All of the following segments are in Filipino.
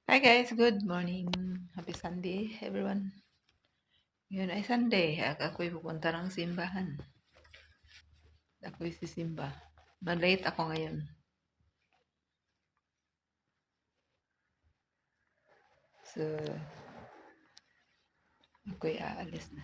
Hi guys, good morning. Happy Sunday everyone. Ngayon ay Sunday. Ako'y pupunta ng simbahan. Ako'y sisimba. Malate ako ngayon. So, ako'y aalis na.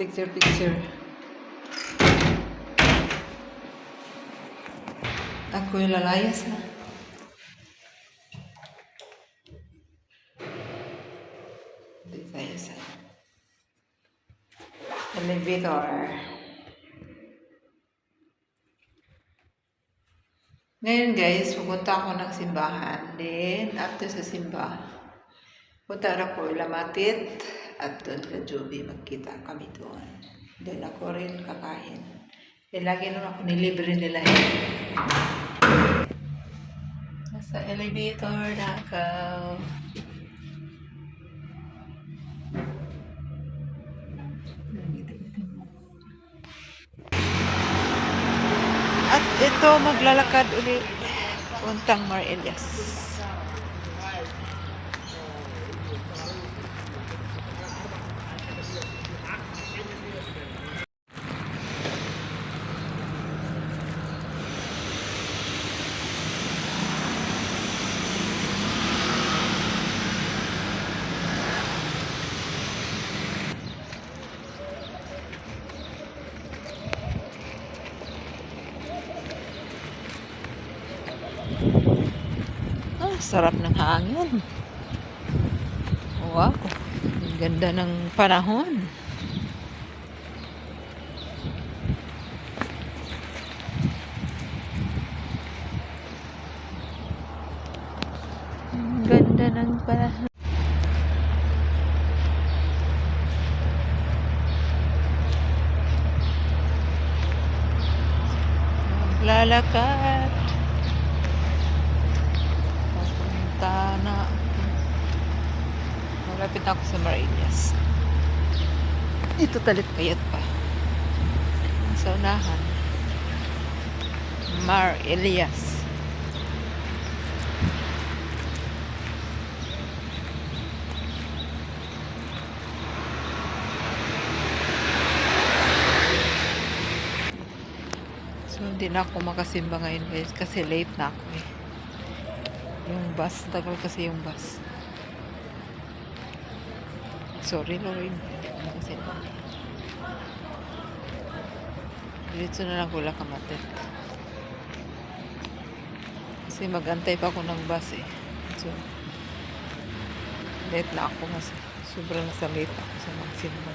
Picture. Ako'y lalayas na. Dito sa elevator. Ngayon guys, pupunta ako ng simbahan. Then, after sa simba, punta ako Lamatit at doon sa Joby. Magkita kami doon. Then ako rin kakain. Lagi naman ako nilibre nila. Nasa elevator na ako. At ito, maglalakad ulit. Puntang Mar Elias. Sarap ng hangin. Wow, ang ganda ng panahon. Ang ganda ng panahon. Maglalakad. Malapit na ako sa Mar Elias. Ito talit payat pa. Sa unahan. Mar Elias. So hindi na ako makasimba ngayon guys kasi late na ako eh. Yung bus, tagal kasi yung bus. Sorry Lord, hindi ako makasimba. Diretso na lang wala Kamatit. Kasi magantay pa ako ng bus eh. So, late na ako kasi. Sobrang nasa late ako sa magsimba.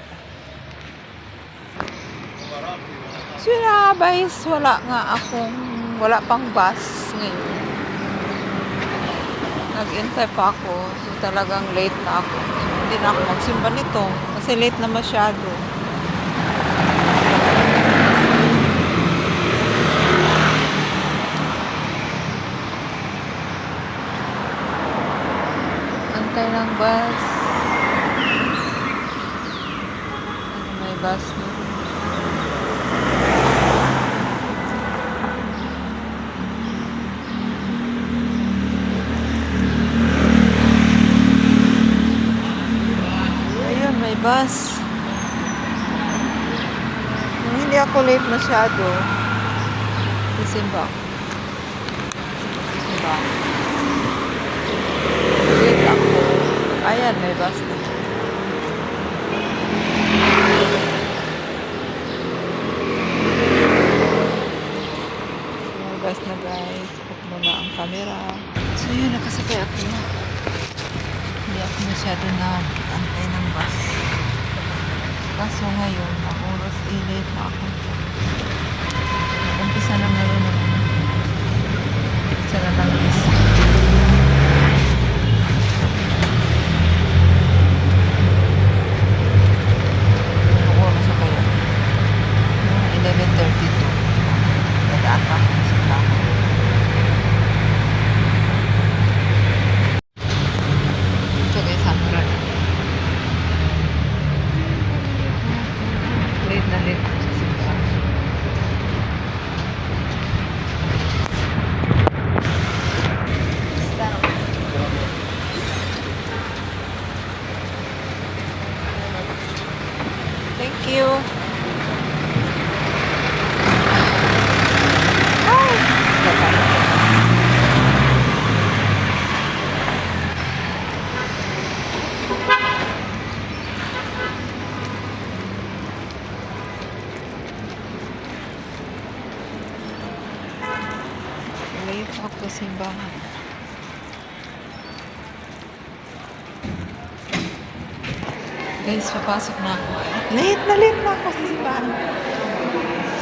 So na guys, wala pang bus ngayon. Nag-intay pa ako. So talagang late na ako. So, hindi na ako magsimba nito. Kasi late na masyado. Antay ng bus. May bus na. May bus. Kung hindi ako late masyado, sisimba. Late ako. Ayan, may bus na. May bus na guys. Put mo na ang camera. So yun, nakasakay ako na. Hindi ako masyado na antay ng bus. Kaso ngayon, ang oras late na ako. Umpisa na ngayon ng umpisa na ng isa. Ang oras na kaya. Dito ako sa simbahan. Guys, papasok na ako. Late na ako sa simbahan.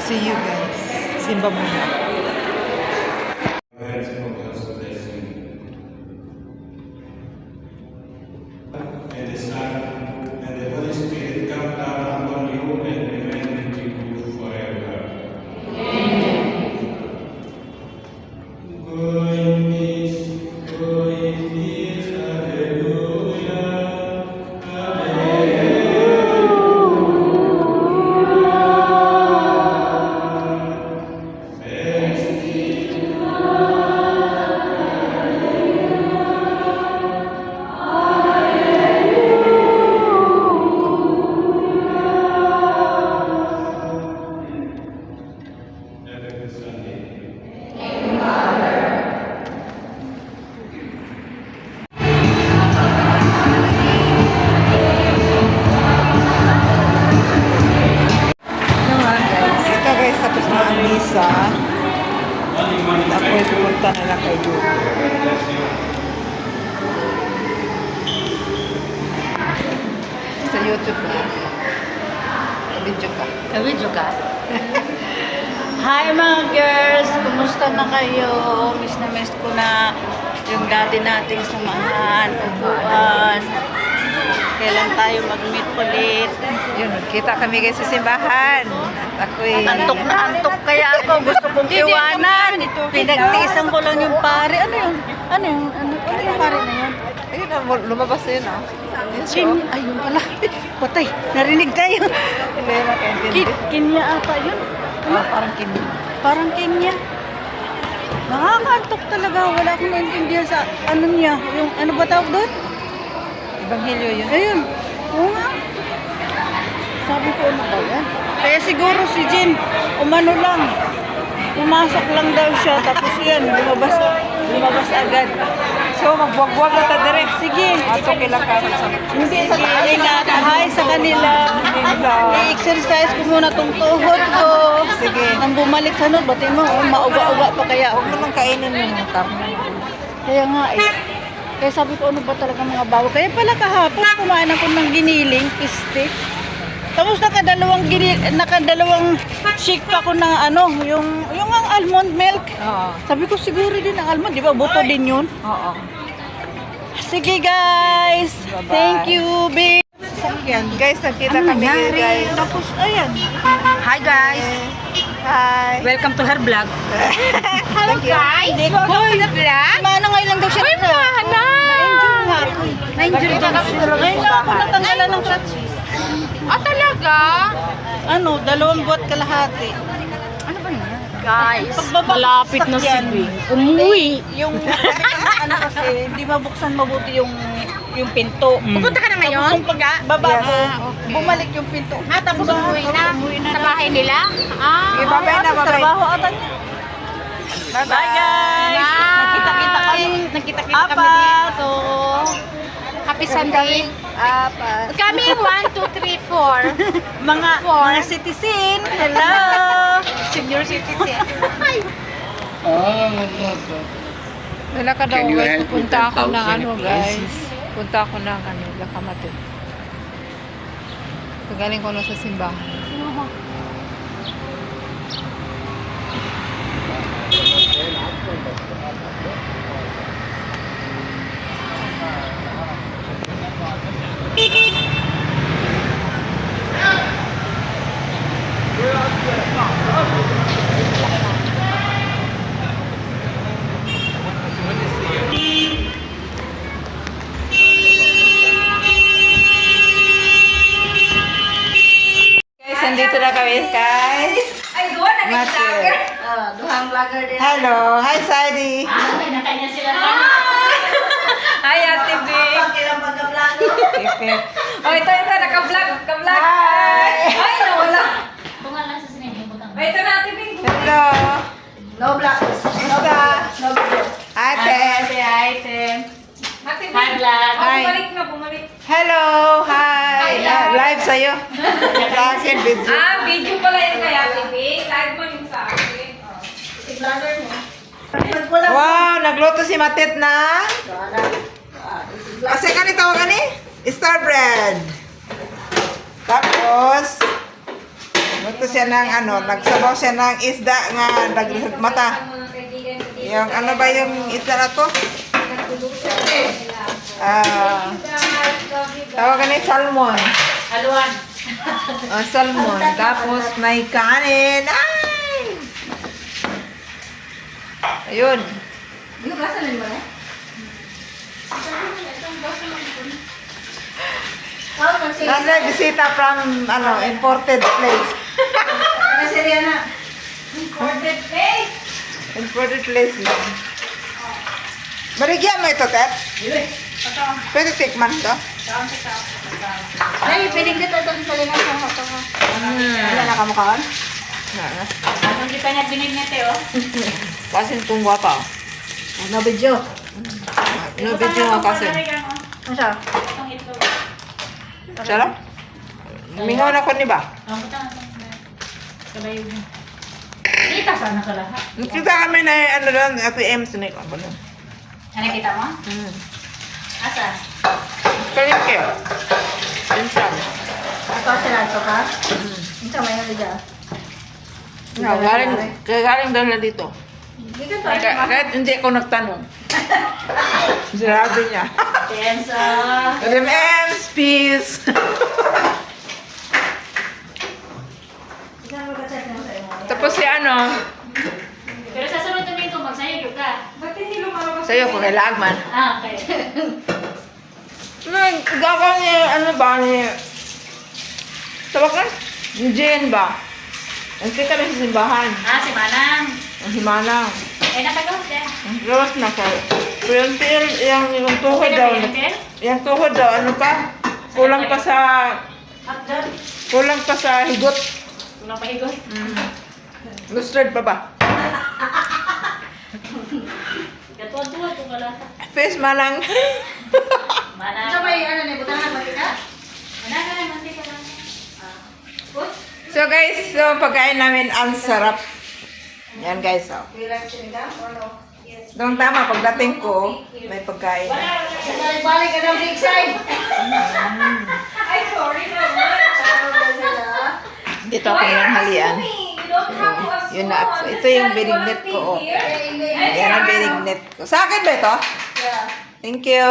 See you guys. Simba muna. And the Son and the Holy Spirit come down upon you and remain with you forever. Go in peace, hallelujah, hallelujah. Thanks be to have a good Sunday. Naman guys. Ito guys, tapos na ang misa. Ako'y pupunta na lang kay Jude. Sa YouTube na. Video ka. Video ka? Hi mga girls! Kumusta na kayo? Miss na miss ko na yung dati nating samahan, upuan. Kailan tayo mag-meet ulit? Yun, kita kami guys sa simbahan. At ako'y... Antok na antok kaya ako. Gusto kong iwanan. Pinagtiisan ko lang yung pare. Ano yung pare na yun? Ayun, lumabas na yun ah. Yun siya. Ayun pala. Patay. Narinig tayo. Hindi na kaintindi. Kenya ata yun. Parang kindi. Parang Kenya. Nakakaantok talaga. Wala akong naintindihan sa ano niya. Yung ano ba tawag doon? Ebanghelyo yun. Ayun. Oo nga. Sabi ko ano ba yan? Kaya siguro si Jin, umano lang. Pumasok lang daw siya. Tapos yan, lumabas agad. So, magbuwag-buwag na ta direct. Sige. Ato kailang kami sa... Hindi sa ingat. Hi sa kanila. I-exercise ko muna tong tuhod ko. Sige. Nang bumalik sa nun, batin mo, mauga-uga pa kaya. Huwag naman kainin yung karne. Kaya nga eh. Kaya sabi ko, ano ba talaga mga bawa? Kaya pala kahapon, kumain ako ng giniling, steak. Tapos nakadalawang shake pa ko ng ano, yung ang almond milk. Oo. Sabi ko, siguro din ang almond, di ba? Buto din yun. Oo. Sige guys. Bye-bye. Thank you, babe. Sasakyan. Guys, nakita kami guys. Tapos, ayan. Hi guys! Hi. Welcome to her vlog. Hello guys. Welcome to the vlog. Mana ngayon lang daw siya. Uy, mana! Na-enjoy nga ako. Na-enjoy daw siya. Ngayon lang ako natanggalan ng shot. Ah, talaga? Ano, 2 buwan kalahati. Ano ba niya? Guys, Pagbaba malapit na si sakyan. Bing. Umuwi. Yung ano kasi, hindi mabuksan mabuti yung pinto. Pupunta ka na ngayon? Tapos yung pagbaba Yes. mo, bumalik yung pinto. Ah, tapos umuwi na? Sa bahay nila? Ah. Okay, bye-bye na, bye-bye. Trabaho ata niya. Bye guys! Bye. Nakita-kita kami. Nakita-kita kami Apat. dito. Happy Sunday. Apat. Kami 1, 2, 3, 4. Mga citizen. Hello! Senior citizen. Wala ka daw guys. Punta ako ng ano guys. Punta ako ng ano, Lakamatin. Pagaling ko lang sa simbahan. Guys, nandito na kami guys. Ay, doon, Matthew. Duhang vlogger din. Hello. Hi, Sadie. Kanya sila. Hi, Ate Bing. Pakilang pagka-vlogger. Effect. Oh, ito, naka-vlog. Ka-vlog. Hi. Ay, nawala. Bunga lang sa sinigay mo tang. Ay, ito na, Ate Bing. Hello. No vlog. Kumusta? No vlog. Ate. Ate Bing. Hi, vlog. Oh, Hi. bumalik. Hello. Hi. Live sa'yo. Sa akin, video. Ah, video pala yun kay Ate Bing. Live mo yung sa akin. Si vlogger mo. Wow, nagluto si Matit na. Kasi kanito ni star bread. Tapos luto siya ng nagsabaw siya ng isda nga naglusot mata. Yung ano ba yung isda na to? Tawagan ni salmon. Haluan. Salmon. Tapos may kanin. Ay! Ayun. Yung gasa na ba? Nasa bisita from imported place. Kasi yan na. Imported place. Imported place lang. Barigyan mo ito, Tet? Pwede tikman to? Ay, piling dito itong salingan sa hoto mo. Wala na kamukhaan? Anong kita niya binignete, oh? Kasi itong wata. No video. No video nga kasi. Ano siya? Itong itlog. Sarap? Mingaw na ko ni ba? Ang puta nga. Kabayo. Kita sana ka lahat. Nakita kami na doon, ATM sinig. Ano? Ano kita mo? Asa? Kalit kayo. Pinsan. Ito sila ito ka? Ito may ano dyan. Galing doon na dito. Hindi ka to. Kahit hindi ako nagtanong. Sinabi niya. Tensa. Remems, peace. Isang mag-check na sa iyo. Tapos si Pero sa sunod na ito, magsayag ka. Ba't hindi lumalabas? sa'yo kung kailangan. Okay. Gagawin niya, ni... Tawag ka? Yung Jen ba? Nagkita kami sa simbahan. Si Manang. Ang himanang. Nakagawa siya. Ang gawas na ka. Pero yung tuhod daw. Yung tuhod daw, Kulang pa sa... Kulang pa sa higot. Kulang pahigot. Lustred pa ba? Gatuwa-tuwa kung wala ka. Face manang. Manang. Ito may ano na, butang na pati ka? Manang ka na, mantika lang. Put. So guys, pagkain namin ang sarap. Yan guys, Relax sinigang or no? Yes. Nung tama, pagdating ko, may pagkain. Balik-balik ka ng big side. Ay, sorry naman. Dito ako ng halian. You don't have to assume. Yun na. Ito yung binignet ko. Yan ang binignet ko. Sa akin ba ito? Yeah. Thank you.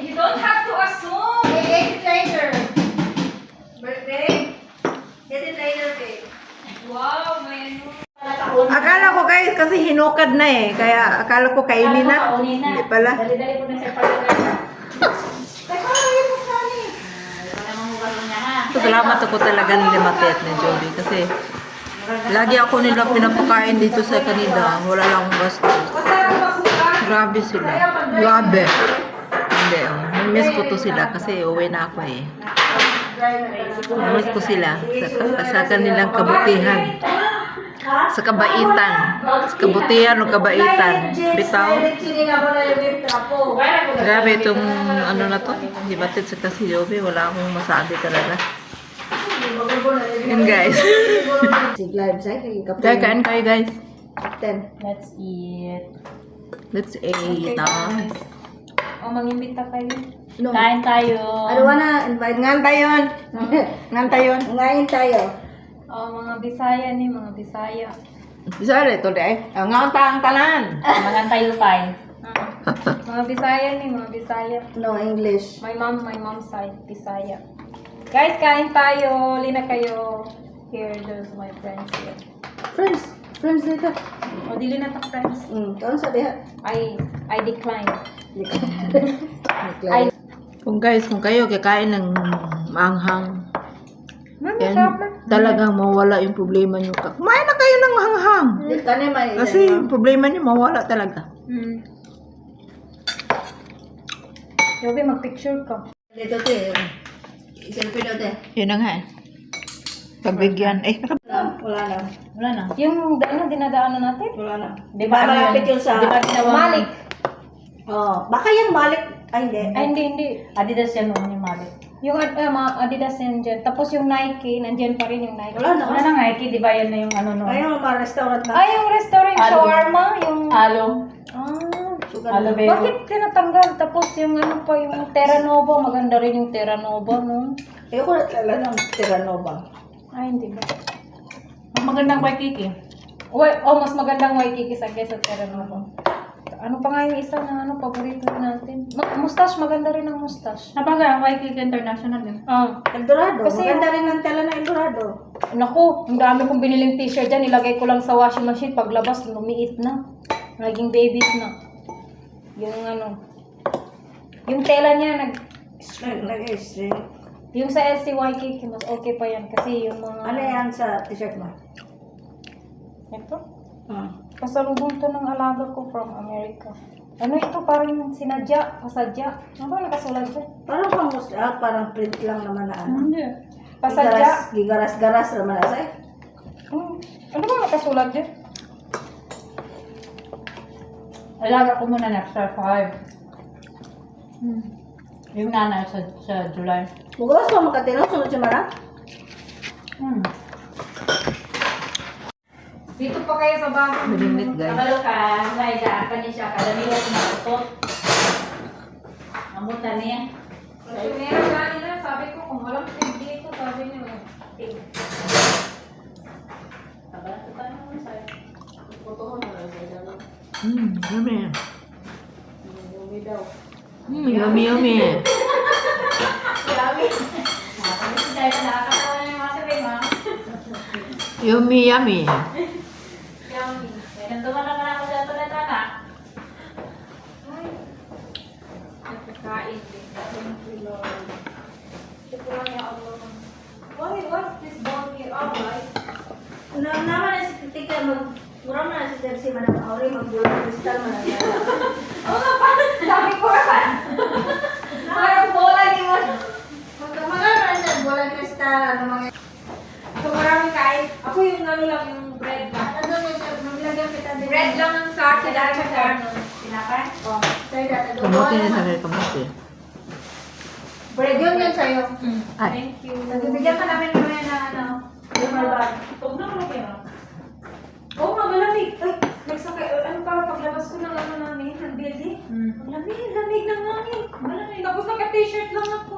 You don't have to assume. Get it later. Babe, get it later, babe. Wow, may ano. Akala ko guys, kasi hinukad na eh. Kaya akala ko kainin na. Hindi pala. Dali-dali ko na sa pagkakas. Salamat ako talaga ni Matet ni Joby kasi lagi ako nila pinapakain dito sa kanila. Wala lang akong gastos. Grabe sila. Grabe. Hindi. Miss ko to sila kasi uwi na ako eh. Miss ko sila sa kanilang kabutihan. Sa kabaitan. Sa kabutihan o kabaitan. Bitaw. Grabe itong na to. Di Matet sa kasi Joby. Wala akong masabi talaga. Yan guys. Kaya kain kayo guys. 10. Let's eat. Let's eat. Mangimbita kayo. No. Kain tayo. Ano na, invite nga tayon. Ngan tayo. Ngayon tayo. Mga Bisaya ni, mga Bisaya. Bisa rin ito deh. Ang ang tanan. Mga tayo tayo. Mga Bisaya ni, mga Bisaya. No English. My mom side, Bisaya. Guys, kain tayo. Lina kayo. Here, there's my friends here. Friends dito. O, dili na ta friends. Kaon sa diha. I decline. Kung kayo kakain ng maanghang, yan, talagang mawala yung problema nyo. Kumain na kayo ng hanghang. Kasi yung problema nyo mawala talaga. Yobi, mag-picture ka. Dito te. Selfie daw te. Yun na nga eh. Pagbigyan. Wala na. Wala na. Yung dinadaanan natin? Wala na. Di ba malapit yun sa... Di ba ginawa? Malik. Oh, baka yung balik. Ay, hindi. Ay, hindi. Adidas yan noon yung Malik. Yung mga Adidas nandyan. Tapos yung Nike, nandyan pa rin yung Nike. Wala na Nike, di ba yan na yung ano no? Ay, yung mga restaurant na. Ay, yung restaurant, yung Alo. shawarma, yung... Alo. Ah, Alo Vero. bakit tinatanggal? Tapos yung ano pa, yung Terra Nova, maganda rin yung Terra Nova, no? Ayoko na talaga ng Terranova. Ay, hindi ba? Magandang Waikiki. Mas magandang Waikiki sa kesa Terra Nova. Ano pa nga yung isa na ano, paborito natin? Mustache, maganda rin ang mustache. Napaga, Waikiki International yun. Eldorado. Kasi Maganda rin ang tela na Eldorado. Naku, ang dami kong biniling t-shirt dyan. Nilagay ko lang sa washing machine. Paglabas, lumiit na. Naging babies na. Yung ano. Yung tela niya, Nag-isip. yung sa LC Waikiki, mas okay pa yan. Kasi yung mga... Ano yan sa t-shirt mo? Ito? Hmm. Pasalubong to ng alaga ko from America. Ano ito? Parang sinadya, pasadya. Ano ba nakasulat dyan? Parang parang print lang naman na ano. Hindi. Pasadya. Gigaras-garas naman na sa'yo. Ano ba nakasulat dyan? Alaga ko muna na sa 5. Yung nanay sa July. Mugawas pa makatinaw, sunod siya mara? Dito pa kayo sa bahay. Malimit guys. Kabalo ka, Laida, ka ni siya, kadamila ko makutot. Amutan niya. Kasi meron kanina, sabi ko, kung walang pig dito, sabi niya, walang pig. Kabalo ko tayo naman sa'yo. Putuhon mo lang sa'yo dalawa. Yummy. Bumi daw. Yummy, yummy. Yummy. Nakakami si Jaya, nakakatawa niya yung mga sabi, ma. Yummy, yummy. Yummy. May nanduman naman ako sa tulad anak. Ay, nagkakain din. Thank you, Lord. Syukuran niya Allah. Why was this ball here? Alright. Naman na si Titika, mura na si Jersey Madam Auri, magbulang kristal man na. Oo nga pa! Sabi ko naman! Parang bola ni mo. Mga na bulang kristal, ano mga... So maraming kain. Ako yung ano lang, yung bread lang. Ano yung maglagyan kita din? Bread lang ang sa akin. Dahil sa garnon. Tinapay? Oh, sa'yo dati. Kamuti na sa kamuti. Bread yun yun sa'yo. Ay. Thank you. Nagbibigyan ka namin naman na ano. Yung malbag. Huwag na mo kayo. Oo nga, malamig. Ay, nagsakay. Ano para paglabas ko ng ano namin, ng building? Malamig, lamig ng hangin. Malamig. Tapos naka-t-shirt lang ako.